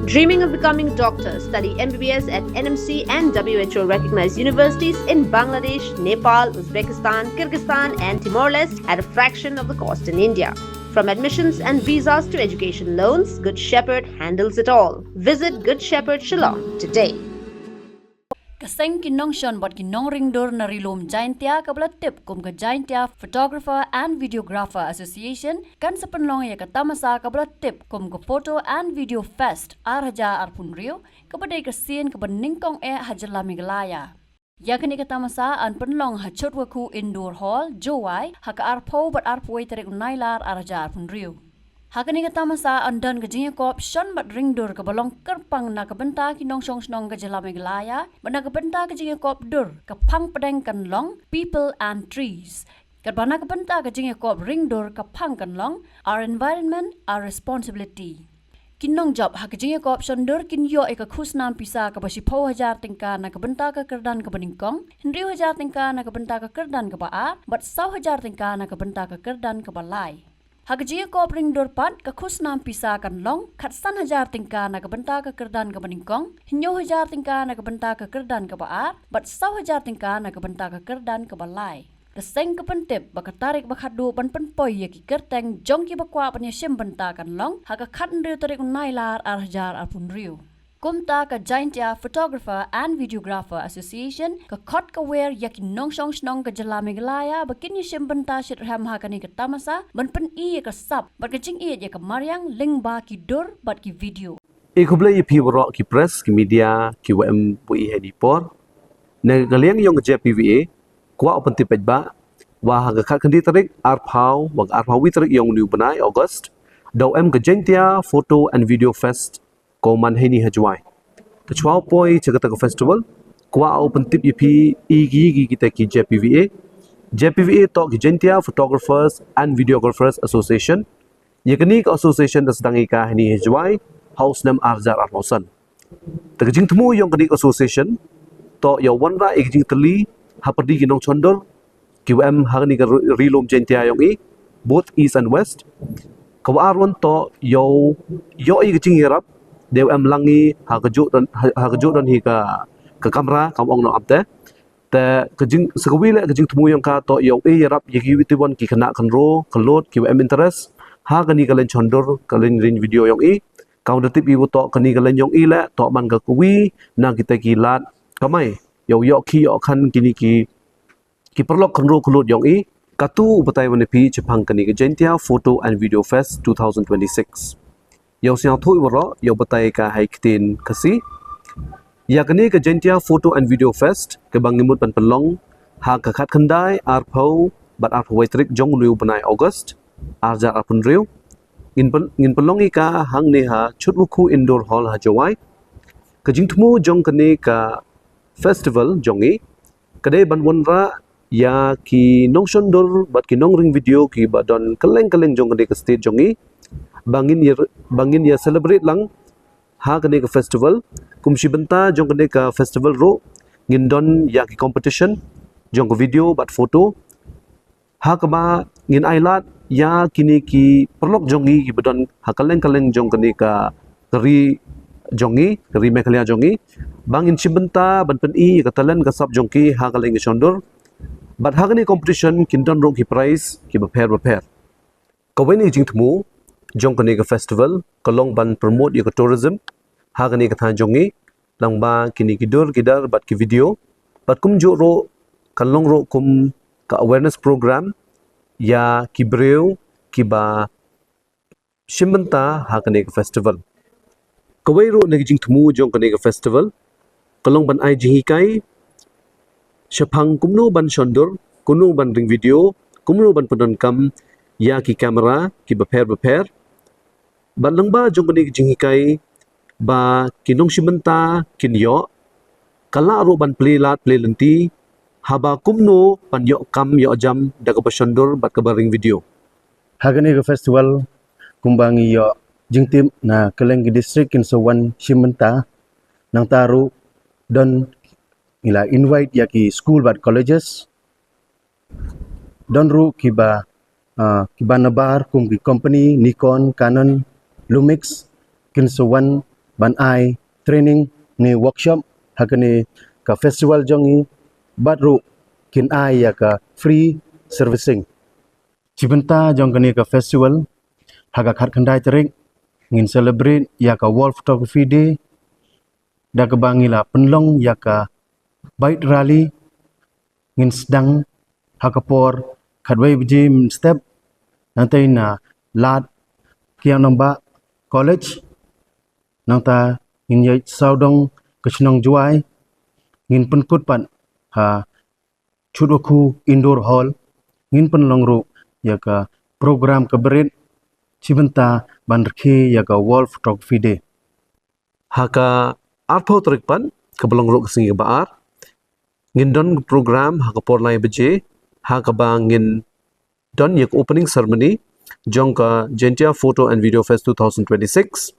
Dreaming of becoming a doctor? Study MBBS at NMC and WHO recognized universities in Bangladesh, Nepal, Uzbekistan, Kyrgyzstan, and Timor-Leste at a fraction of the cost in India. From admissions and visas to education loans, Good Shepherd handles it all. Visit Good Shepherd Shillong today. Kaseng kinong Sean bot kinong ringdor na rilom Jaintia kabla tip kum ka Jaintia Photographer and Videographer Association kan sa panlong ya katamasa kabla tip kum ka Photo and Video Fest arhaja arpun rio kabadai kasien kabaningkong hajala migalaya. Ya kani katamasa an panlong hachot waku indoor hall jowai haka arpo bat arpoi tarik unailar arhaja arpun rio. Hakani katamasa andan kajingnya kop Sean bat ringdur ke balong kerpang na kabenta kinong song snong kajala megalaya bana kabenta kajingnya kop dur kapang pedeng kanlong people and trees kadbana kabenta kajingnya kop ringdur kapang kanlong our environment our responsibility kinong job hakajingnya kop sondur kinyo eka khusnam pisa kabashi 4000 tingka na kabenta ka kerdan ka baningkong 1000 tingka na kabenta ka kerdan ka baa bat 1000 tingka na kabenta ka kerdan ka balai. Hagajia kop ring dorpat ka khusnam pisa kan long khat 1000 tingka na kabenta ka kerdan ka baningkong 1000 tingka na kabenta ka kerdan ka baa bat 1000 tingka na kabenta ka kerdan ka balai. Kaseng ka pentip bakatarik bakhadu ban penpoi ya ki kerteng jong ki bakwa panya sim benta kan long haga khat nriu tarik unailar arjar arpun riu. Kumta ka Jaintia Photographer and Videographer Association ka khot ka wer yakin nong song snong ka jala megalaya bakin ni simbenta shit ram ha kani ka tamasa ban pen I ka sap bat ka jing I ya ka maryang ling ba ki dur bat ki video Ikubla ipi waro ki press ki media ki WM pui hedipor na galiang yong JPVA kwa open tipet ba wa ha ka khat kandi tarik arpau wag arpau wi tarik yong new banai August do em ka Jaintia Photo and Video Fest ko man hini hajwai ka chwa poi chagata ka festival kwa open tip ipi igi kita ki JPVA to ki Jaintia Photographers and Videographers Association yakni ka association da sedang ika hini hajwai house nam arjar armosan tagajing temu yong kani association to ya wanra ikjing teli haperdi ginong chondor QM hagni ka rilom Jaintia yong I both east and west kawarwan to yo ikjing hirap Dew em langi hakajuk dan hika ke kamera kam ong no apte te kejing sekawile kejing temu yang ka to yo yarap yegi witiwan ki kena kan ro kelot ki em interest ha kani kalen chondor kalen rin video yang I kau detip ibu to kani kalen yang I le to man ka kuwi na kita kilat kamai yo ki yo kan kini ki perlok kan ro kelot yang I katu upatai wanepi Jepang kani ke Jaintia Photo and Video Fest 2026 Yau siang thui waro yau batai ka haiktin kasi ya kani ka Jaintia Photo and Video Fest ke bangimut pan pelong ha ka khat khandai arpau bat arpau waitrik jong liu banai August arja arpun riu ngin pelong ka hang ne ha chutwuku indoor hall ha jawai ka jingthmu jong kani ka festival jongi kade ban wonra ya ki nong shondor bat ki nong ring video ki badon keleng jong kani ka stage jongi bangin ya celebrate lang ha kene ka festival kumshi benta jong kene ka festival ro ngindon ya ki competition jong ko video bat foto ha kama ngin ailat ya kini ki perlok jongi ki bedon ha kaleng jong kene ka keri mekalia jongi bangin shibenta ban pen I ka talen ka sab jongki ha kaleng ki shondor bat ha kene competition kindon ro ki prize ki prepare kaweni jing thmu jong kani ka festival kalong ban promote ya ka tourism ha kani ka than jongi langba kini kidar bat ki video bat kum jo ro kalong ro kum ka awareness program ya ki breu ki ba shimbanta ha kani ka festival kawai ro nagi jing thumu jong kani ka festival kalong ban ai jingi kai shapang kumno ban shondor kuno ban ring video kumno ban padon kam ya ki kamera ki prepare Balangba jong kani jinghikai ba kinong simenta kinyo kala ro ban play lenti haba kumno panyo kam yo jam daga pasondor bat kabaring video hagani ka festival kumbangi yo jingtim na Kelengi district in Sawan simenta nang taru don ila invite yaki school bat colleges don ru kiba nabar kum ki company Nikon Canon Lumix kinsuwan ban ai training ni workshop hakani ka festival jongi badru kin ai ya ka free servicing cibenta jong kani ka festival haga khat khandai tarik ngin celebrate ya ka World Photography Day da ka bangila penlong ya ka bike rally ngin sedang hakapor khadwai biji step nantai na lat kiang namba college nangta ngin yai saudong kachnong juai ngin penkut pan ha chudoku indoor hall ngin penlong ru ya ka program kabarit cibenta bandrki ya ka World Photography Day haka arpo terikpan kebelang ruk kesingi baar ngin don program haka porlai beje haka bangin don yak opening ceremony jongka Jaintia Photo and Video Fest 2026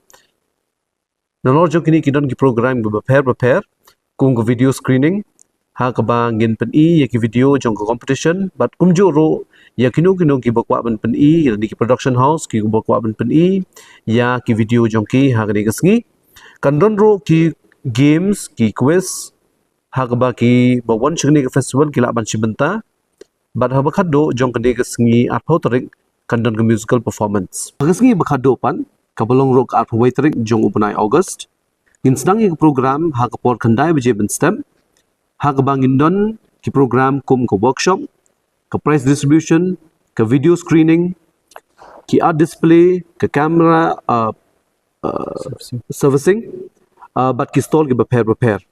nalor jong kini kidon ki program go prepare kung go video screening haka bangin pen i yak video jongka competition but kumjo ro ya kinu ki bakwa ban pen i ya di production house ki bakwa ban pen i ya ki video jongki haka ni kesingi kan don ro ki games ki quiz haka ba ki ba wan chini ke festival ki la ban cibenta but ha bakhado jong kani kesingi arpo tarik kan don ke musical performance kesingi bakhado pan kabalong ro ka arpo wai tarik jong upanai August in sedang ki program haka por khandai beje ben stem haka bangin don ki program kum ko workshop ke prize distribution ke video screening ki art display ke camera servicing but ki stall ki prepare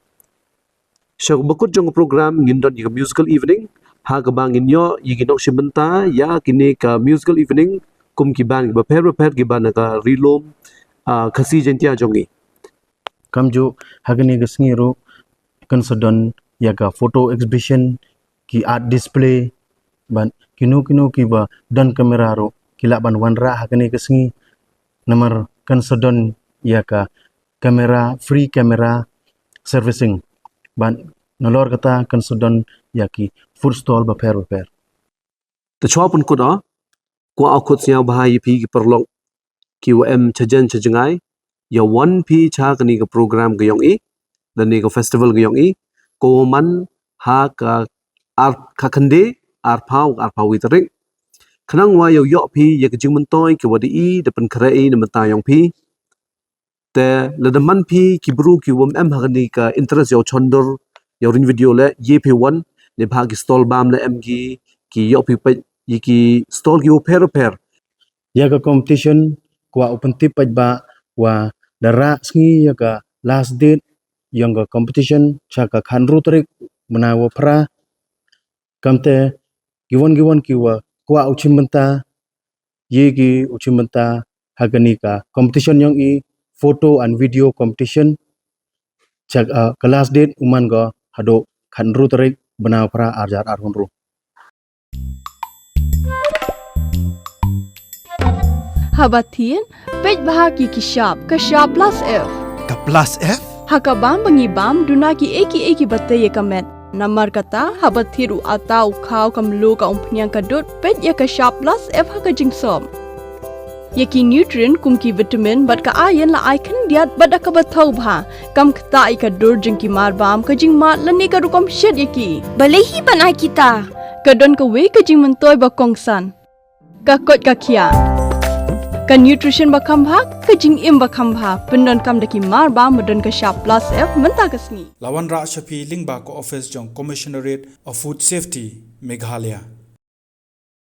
so bakut jong program ngindon ki musical evening ha ka bangin yo yiginok shibenta ya kini ka musical evening kum ki ban ki prepare ki ban ka rilom khasi jentia jongi kamjo hagani gasngi ro konsadon ya ka photo exhibition ki art display ban kinu ki ba dan kamera ro kila ban wanra hagani gasngi nomor konsadon ya ka kamera free camera servicing ban nolor kata konsadon ya ki food stall ba prepare the chopun kuda ko akut sia bahai pi ki perlok ki wm chajan chajangai ya 1 pi cha kani ka program ga yong i dan ni ka festival ga yong i ko man ha ka ar khakhande ar phau witring khnang wa yo yo pi ya ka jingman toy ki wadi i depan khare i na mata yong pi te ledaman pi ki bru ki wm hagani ka interest yo chondor yo rin video le ye pi 1 ne bhagi stall bam le mg ki yo pi pe yi ki stall ki pair ya ka competition kwa open tip ba wa dara sngi ya ka last date yang ka competition cha ka khanru tarik menawa pra kamte giwon ki wa kwa uchimenta ye ki uchimenta hagani ka competition yang i photo and video competition cha ka last date uman ga hado khanru tarik menawa pra arjar arhunru Habatin, pej bahagi ki shop plus F. Ka plus F? Hakabam bangibam duna ki eki batte ye kamet. Namar kata habathiru atau khau kamlu ka umpnyang kadut pej ye ka shop plus F haka jingsom. Ye ki nutrient kum ki vitamin bat ka iron la icon diat bada ka bathau bha kam khta ka dur jing ki marbam ka jing mat lani ka rukom shed ye ki. Balehi banai kita. Kadon ka we ka jing mentoy ba kongsan. Ka kot ka kia. Ka nutrition bakam bhag ka jing im bakam bha pendon kam daki mar ba modon ka shop plus F menta kasni Lawan Ra Shafi Lingba ko office jong Commissionerate of Food Safety Meghalaya